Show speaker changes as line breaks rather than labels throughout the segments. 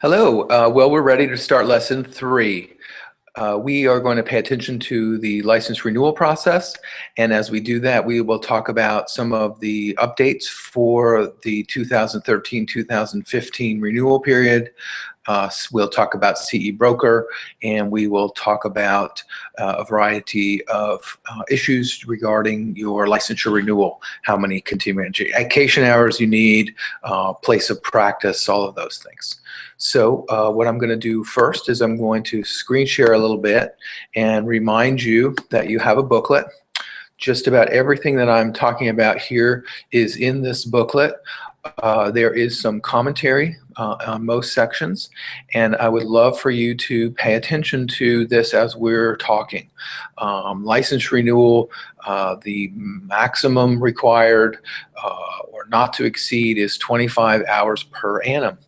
Hello. Well, we're ready to start lesson 3. We are going to pay attention to the license renewal process, and as we do that, we will talk about some of the updates for the 2013-2015 renewal period. We'll talk about CE broker, and we will talk about a variety of issues regarding your licensure renewal, how many continuing education hours you need, place of practice, all of those things. So what I'm going to do first is I'm going to screen share a little bit and remind you that you have a booklet. Just about everything that I'm talking about here is in this booklet. There is some commentary on most sections, and I would love for you to pay attention to this as we're talking. License renewal, the maximum required or not to exceed is 25 hours per annum.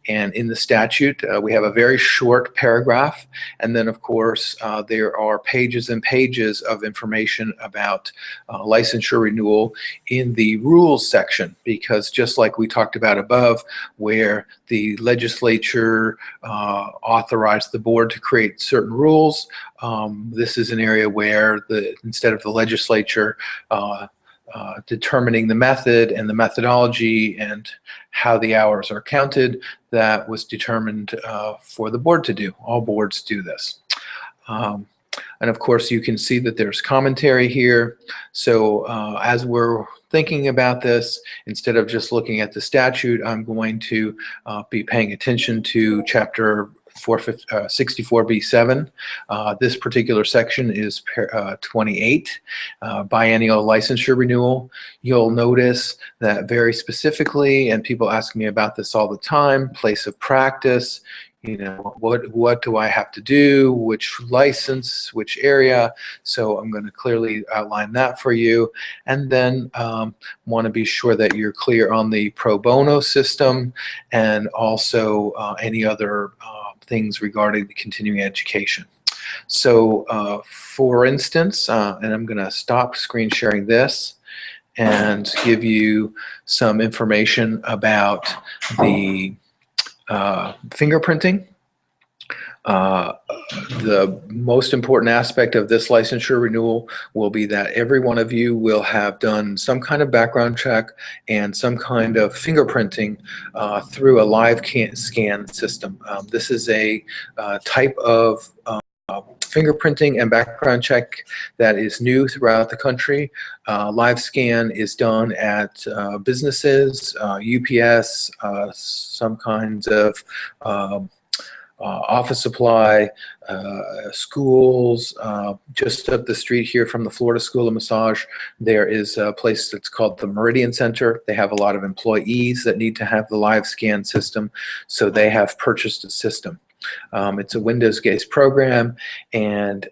And in the statute, we have a very short paragraph, and then of course there are pages and pages of information about licensure renewal in the rules section, because just like we talked about above, where the legislature authorized the board to create certain rules, this is an area where instead of the legislature determining the method and the methodology and how the hours are counted, that was determined for the board to do. All boards do this. And of course you can see that there's commentary here. So as we're thinking about this, instead of just looking at the statute, I'm going to be paying attention to chapter 64B7. This particular section is 28, biennial licensure renewal. You'll notice that very specifically, and people ask me about this all the time, place of practice. You know, what do I have to do, which license, which area? So I'm going to clearly outline that for you, and then want to be sure that you're clear on the pro bono system and also any other things regarding the continuing education. So for instance, and I'm going to stop screen sharing this and give you some information about the fingerprinting. The most important aspect of this licensure renewal will be that every one of you will have done some kind of background check and some kind of fingerprinting through a live scan system. This is a type of fingerprinting and background check that is new throughout the country. Live scan is done at businesses, UPS, some kinds of office supply, schools. Just up the street here from the Florida School of Massage, there is a place that's called the Meridian Center. They have a lot of employees that need to have the live scan system, so they have purchased a system. It's a Windows-based program, and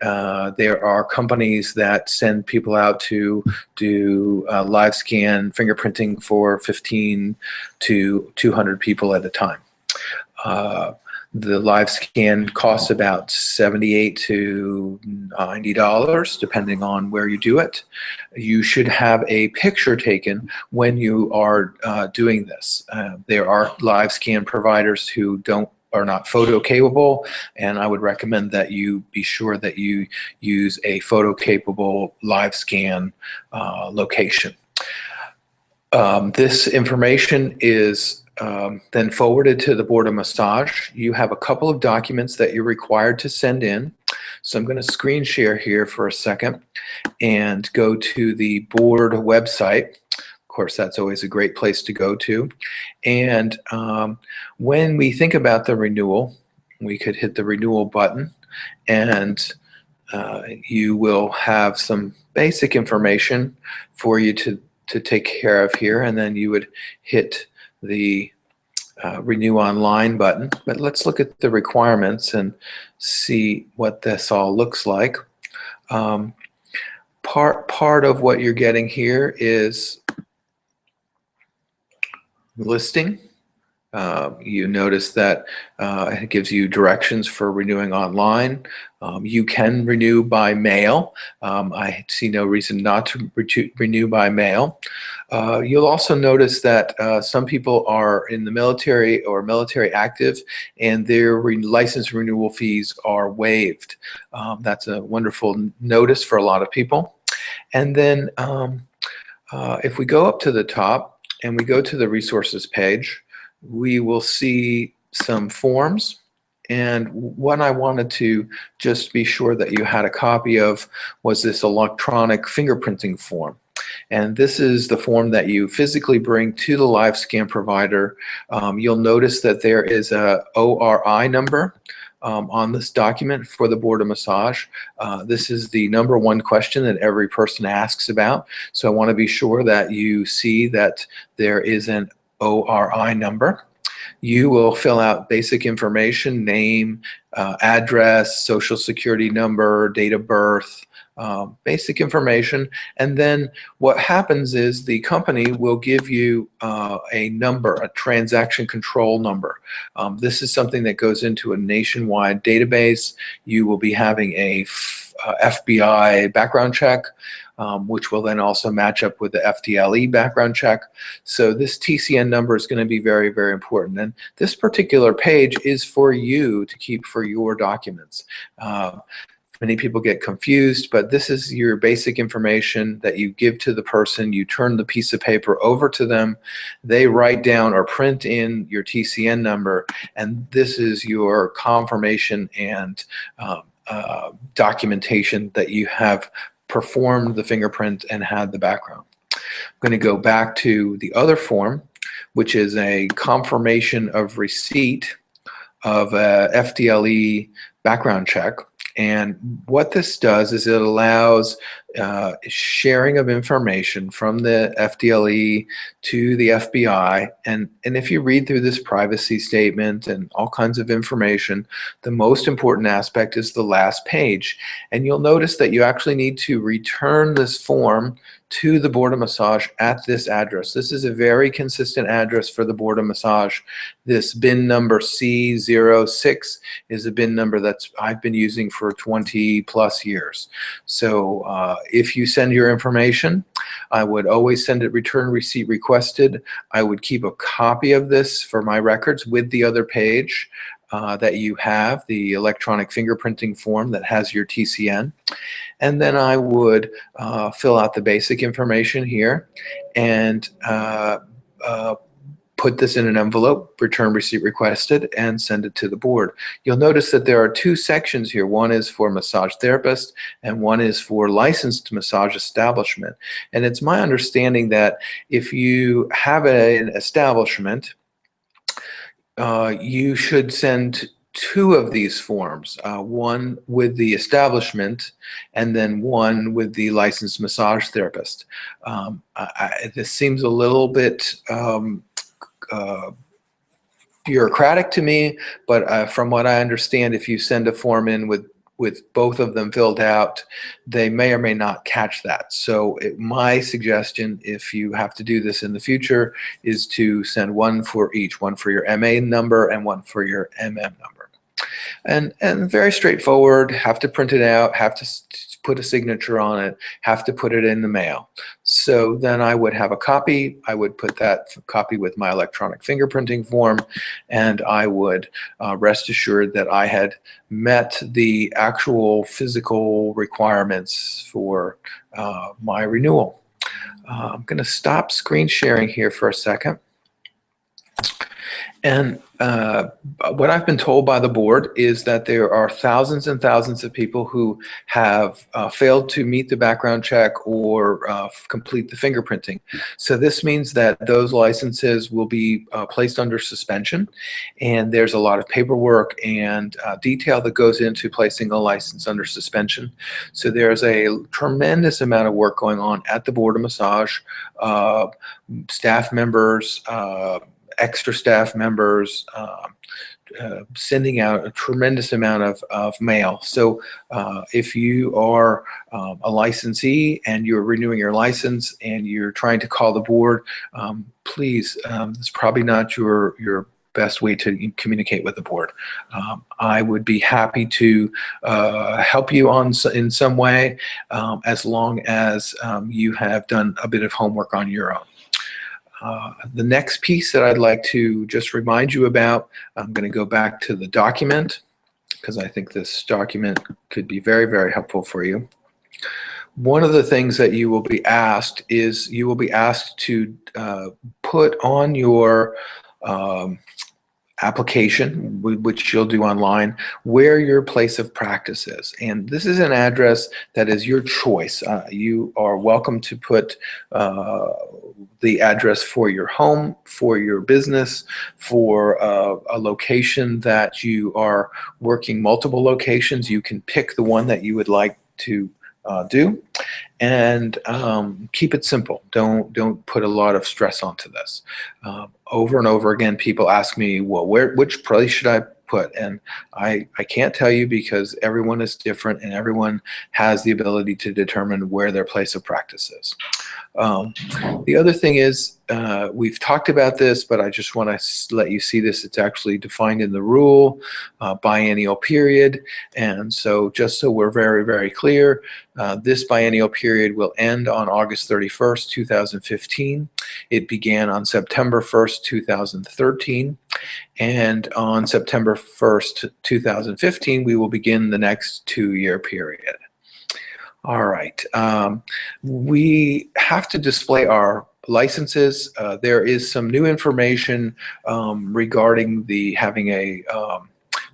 there are companies that send people out to do live scan fingerprinting for 15 to 200 people at a time. The live scan costs about $78 to $90 depending on where you do it. You should have a picture taken when you are doing this. There are live scan providers who are not photo capable, and I would recommend that you be sure that you use a photo capable live scan location. This information is then forwarded to the Board of Massage. You have a couple of documents that you're required to send in. So I'm going to screen share here for a second and go to the board website. Of course, that's always a great place to go to. And when we think about the renewal, we could hit the renewal button, and you will have some basic information for you to take care of here, and then you would hit the Renew Online button. But let's look at the requirements and see what this all looks like. Part of what you're getting here is listing, You notice that it gives you directions for renewing online. You can renew by mail. I see no reason not to renew by mail. You'll also notice that some people are in the military or military active, and their license renewal fees are waived. That's a wonderful notice for a lot of people. And then if we go up to the top and we go to the resources page, we will see some forms. And what I wanted to just be sure that you had a copy of was this electronic fingerprinting form. And this is the form that you physically bring to the live scan provider. You'll notice that there is a ORI number on this document for the Board of Massage. This is the #1 question that every person asks about. So I want to be sure that you see that there is an ORI number. You will fill out basic information, name, address, social security number, date of birth, basic information. And then what happens is the company will give you a number, a transaction control number. This is something that goes into a nationwide database. You will be having a FBI background check, which will then also match up with the Fdle background check. So this TCN number is going to be very, very important. And this particular page is for you to keep for your documents. Many people get confused, but this is your basic information that you give to the person. You turn the piece of paper over to them. They write down or print in your TCN number, and this is your confirmation and documentation that you have performed the fingerprint and had the background. I'm going to go back to the other form, which is a confirmation of receipt of a Fdle background check. And what this does is it allows sharing of information from the Fdle to the FBI. And if you read through this privacy statement and all kinds of information, the most important aspect is the last page. And you'll notice that you actually need to return this form to the Board of Massage at this address. This is a very consistent address for the Board of Massage. This bin number C06 is a bin number that I've been using for 20 plus years. So if you send your information, I would always send it return receipt requested. I would keep a copy of this for my records with the other page that you have, the electronic fingerprinting form that has your TCN. And then I would fill out the basic information here and put this in an envelope, return receipt requested, and send it to the board. You'll notice that there are two sections here. One is for massage therapist and one is for licensed massage establishment. And it's my understanding that if you have an establishment, you should send two of these forms, one with the establishment and then one with the licensed massage therapist. This seems a little bit bureaucratic to me, but from what I understand, if you send a form in with both of them filled out, they may or may not catch that. So my suggestion, if you have to do this in the future, is to send one for each, one for your MA number and one for your MM number. And very straightforward, have to print it out, have to put a signature on it, have to put it in the mail. So then I would have a copy. I would put that copy with my electronic fingerprinting form, and I would rest assured that I had met the actual physical requirements for my renewal. I'm going to stop screen sharing here for a second. And what I've been told by the board is that there are thousands and thousands of people who have failed to meet the background check or complete the fingerprinting. So this means that those licenses will be placed under suspension, and there's a lot of paperwork and detail that goes into placing a license under suspension. So there's a tremendous amount of work going on at the Board of Massage, staff members, extra staff members, sending out a tremendous amount of mail. So if you are a licensee and you're renewing your license and you're trying to call the board, please, it's probably not your best way to communicate with the board. I would be happy to help you in some way, as long as you have done a bit of homework on your own. The next piece that I'd like to just remind you about, I'm going to go back to the document because I think this document could be very, very helpful for you. One of the things that you will be asked is you will be asked to put on your application, which you'll do online, where your place of practice is. And this is an address that is your choice. You are welcome to put the address for your home, for your business, for a location that you are working multiple locations. You can pick the one that you would like to do, and keep it simple. Don't put a lot of stress onto this. Over and over again, people ask me, well, which place should I put? And I can't tell you because everyone is different and everyone has the ability to determine where their place of practice is. The other thing is, we've talked about this, but I just want to let you see this. It's actually defined in the rule, biennial period. And so just so we're very, very clear, this biennial period will end on August 31st, 2015. It began on September 1st, 2013. And on September 1st, 2015, we will begin the next 2-year period. All right. We have to display our licenses. There is some new information regarding having a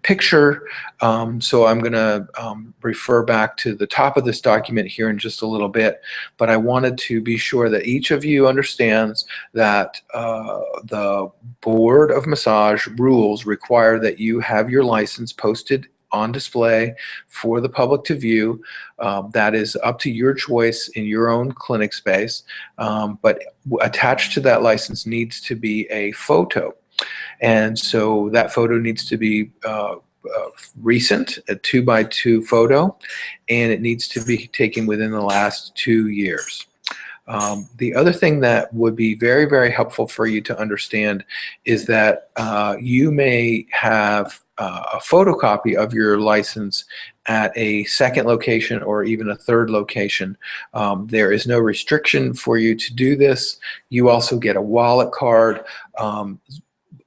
picture. So I'm going to refer back to the top of this document here in just a little bit. But I wanted to be sure that each of you understands that the Board of Massage rules require that you have your license posted on display for the public to view. That is up to your choice in your own clinic space. But attached to that license needs to be a photo. And so that photo needs to be recent, a 2x2 photo, and it needs to be taken within the last 2 years. The other thing that would be very, very helpful for you to understand is that you may have a photocopy of your license at a second location or even a third location. There is no restriction for you to do this. You also get a wallet card.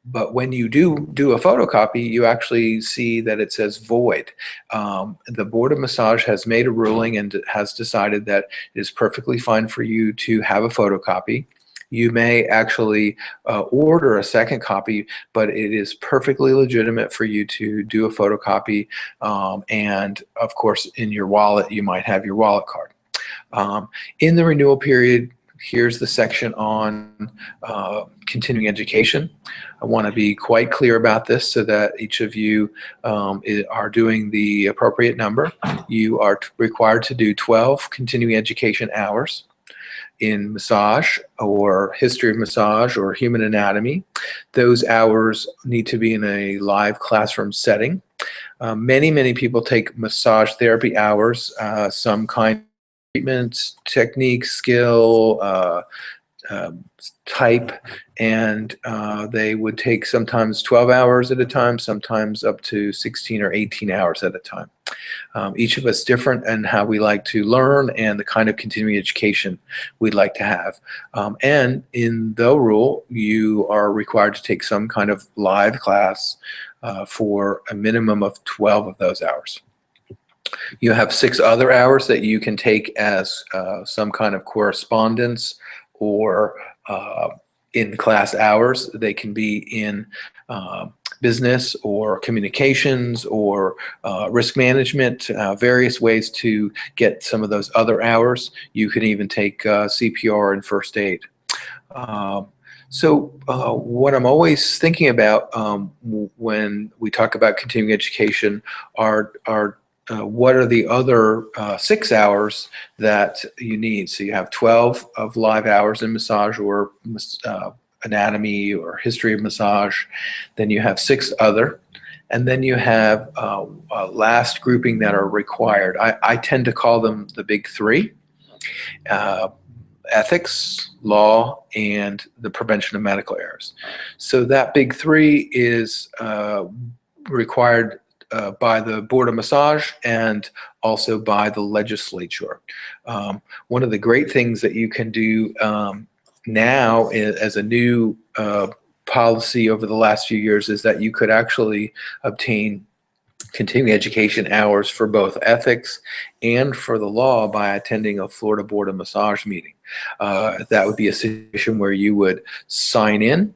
But when you do a photocopy, you actually see that it says void. The Board of Massage has made a ruling and has decided that it is perfectly fine for you to have a photocopy. You may actually order a second copy, but it is perfectly legitimate for you to do a photocopy. And of course, in your wallet, you might have your wallet card. In the renewal period, here's the section on continuing education. I want to be quite clear about this so that each of you are doing the appropriate number. You are required to do 12 continuing education hours in massage or history of massage or human anatomy. Those hours need to be in a live classroom setting. Many people take massage therapy hours, some kind of treatment, technique, skill, type, and they would take sometimes 12 hours at a time, sometimes up to 16 or 18 hours at a time. Each of us different in how we like to learn and the kind of continuing education we'd like to have. And in the rule, you are required to take some kind of live class for a minimum of 12 of those hours. You have 6 other hours that you can take as some kind of correspondence or in-class hours. They can be in business or communications or risk management, various ways to get some of those other hours. You can even take CPR and first aid. So what I'm always thinking about when we talk about continuing education are what are the other 6 hours that you need. So you have 12 of live hours in massage or anatomy or history of massage. Then you have 6 other. And then you have a last grouping that are required. I tend to call them the big 3. ethics, law, and the prevention of medical errors. So that big three is required by the Board of Massage and also by the legislature. One of the great things that you can do now as a new policy over the last few years is that you could actually obtain continuing education hours for both ethics and for the law by attending a Florida Board of Massage meeting. That would be a situation where you would sign in,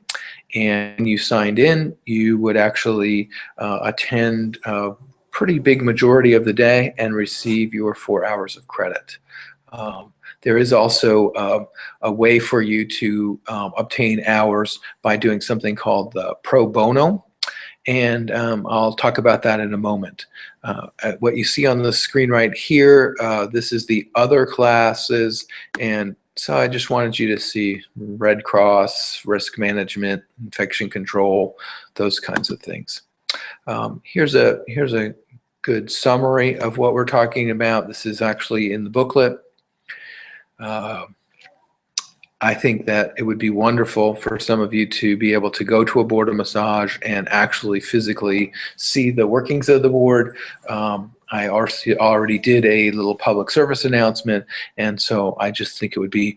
and when you signed in, you would actually attend a pretty big majority of the day and receive your 4 hours of credit. There is also a way for you to obtain hours by doing something called the pro bono, and I'll talk about that in a moment. What you see on the screen right here, this is the other classes, and so I just wanted you to see Red Cross, risk management, infection control, those kinds of things. Here's a good summary of what we're talking about. This is actually in the booklet. I think that it would be wonderful for some of you to be able to go to a board of massage and actually physically see the workings of the board. I already did a little public service announcement, and so I just think it would be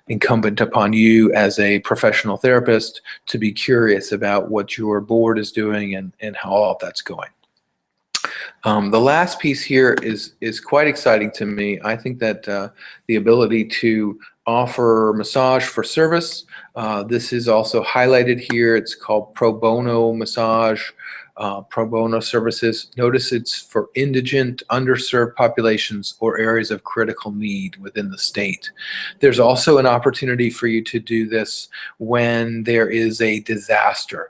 incumbent upon you as a professional therapist to be curious about what your board is doing and how all of that's going. The last piece here is quite exciting to me. I think that the ability to offer massage for service, this is also highlighted here. It's called Pro Bono Massage, Pro Bono Services. Notice it's for indigent, underserved populations or areas of critical need within the state. There's also an opportunity for you to do this when there is a disaster.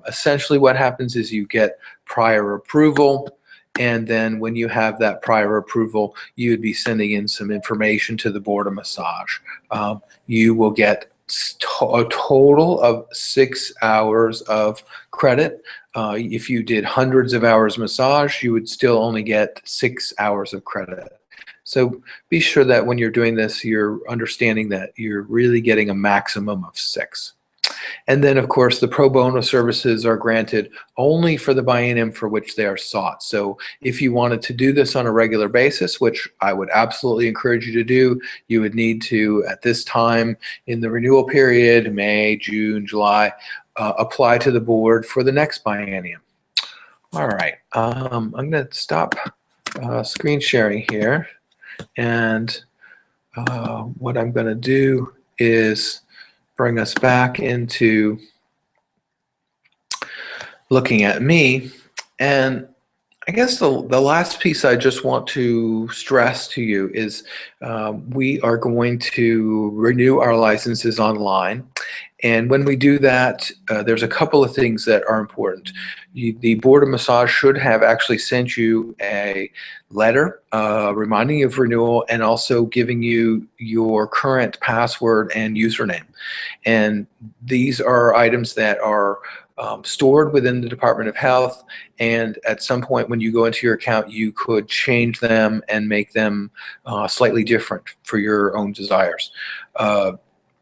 Essentially what happens is you get prior approval, and then when you have that prior approval, you would be sending in some information to the Board of Massage. You will get a total of 6 hours of credit. If you did hundreds of hours massage, you would still only get 6 hours of credit. So be sure that when you're doing this, you're understanding that you're really getting a maximum of 6. And then, of course, the pro bono services are granted only for the biennium for which they are sought. So if you wanted to do this on a regular basis, which I would absolutely encourage you to do, you would need to, at this time in the renewal period, May, June, July, apply to the board for the next biennium. All right, I'm going to stop screen sharing here. And what I'm going to do is bring us back into looking at me. And I guess the last piece I just want to stress to you is we are going to renew our licenses online. And when we do that, there's a couple of things that are important. The Board of Massage should have actually sent you a letter reminding you of renewal and also giving you your current password and username. And these are items that are stored within the Department of Health, and at some point when you go into your account, you could change them and make them slightly different for your own desires.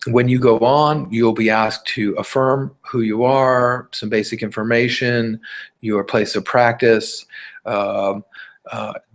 When you go on, you'll be asked to affirm who you are, some basic information, your place of practice.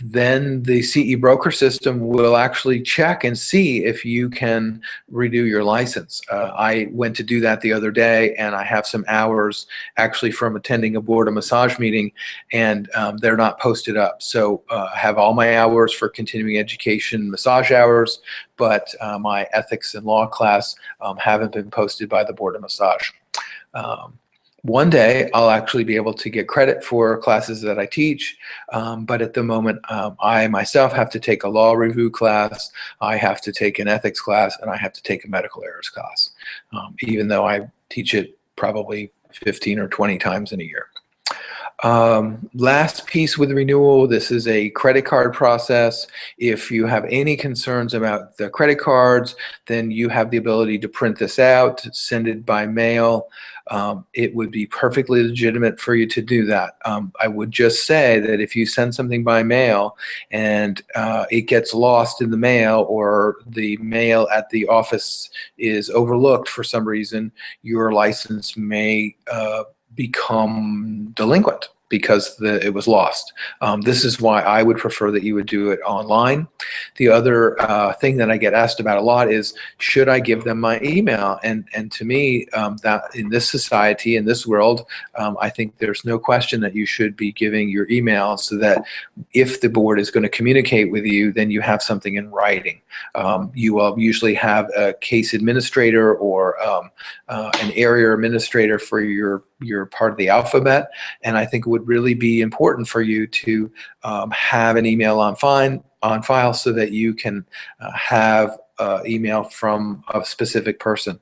Then the CE broker system will actually check and see if you can renew your license. I went to do that the other day, and I have some hours actually from attending a Board of Massage meeting, and they're not posted up. So I have all my hours for continuing education massage hours, but my ethics and law class haven't been posted by the Board of Massage. One day I'll actually be able to get credit for classes that I teach, but at the moment I myself have to take a law review class, I have to take an ethics class, and I have to take a medical errors class, even though I teach it probably 15 or 20 times in a year. Last piece with renewal, this is a credit card process. If you have any concerns about the credit cards, then you have the ability to print this out, send it by mail. It would be perfectly legitimate for you to do that. I would just say that if you send something by mail and it gets lost in the mail, or the mail at the office is overlooked for some reason, your license may become delinquent because it was lost. This is why I would prefer that you would do it online. The other thing that I get asked about a lot is, should I give them my email? And to me, that in this society, in this world, I think there's no question that you should be giving your email, so that if the board is going to communicate with you, then you have something in writing. You will usually have a case administrator or an area administrator for your part of the alphabet, and I think it would really be important for you to have an email on file so that you can have email from a specific person.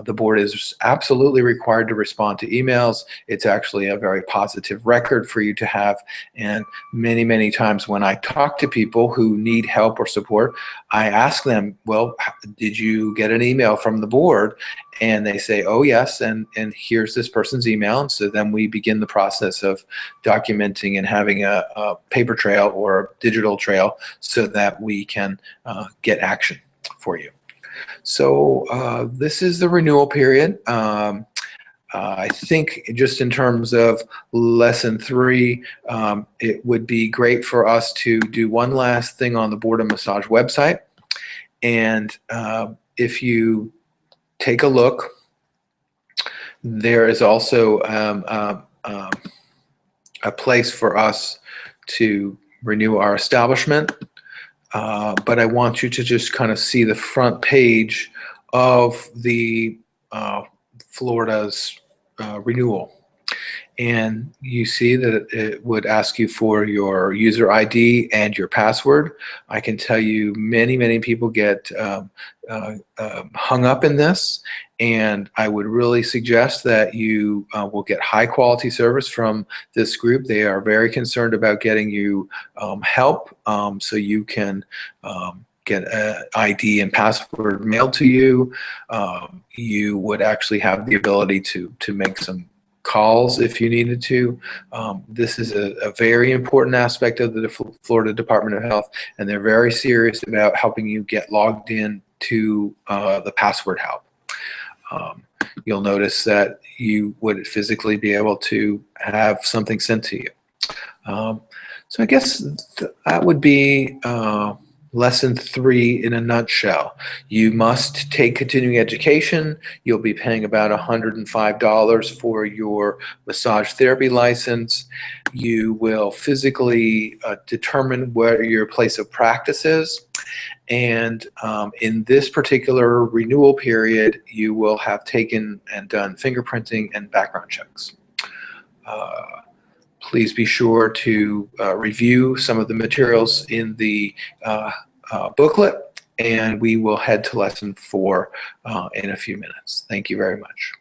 The board is absolutely required to respond to emails. It's actually a very positive record for you to have, and many times when I talk to people who need help or support, I ask them, well, did you get an email from the board? And they say, oh yes, and here's this person's email. And so then we begin the process of documenting and having a paper trail or a digital trail so that we can get action for you. So this is the renewal period. I think just in terms of lesson 3, it would be great for us to do one last thing on the Bono Massage website. And if you take a look, there is also a place for us to renew our establishment. But I want you to just kind of see the front page of the Florida's renewal. And you see that it would ask you for your user ID and your password. I can tell you many people get hung up in this, and I would really suggest that you will get high quality service from this group. They are very concerned about getting you help, so you can get an ID and password mailed to you. You would actually have the ability to make some calls if you needed to. This is a very important aspect of the Florida Department of Health, and they're very serious about helping you get logged in to the password help. You'll notice that you would physically be able to have something sent to you. So I guess that would be lesson 3 in a nutshell. You must take continuing education. You'll be paying about $105 for your massage therapy license. You will physically determine where your place of practice is. And in this particular renewal period, you will have taken and done fingerprinting and background checks. Please be sure to review some of the materials in the booklet, and we will head to lesson 4 in a few minutes. Thank you very much.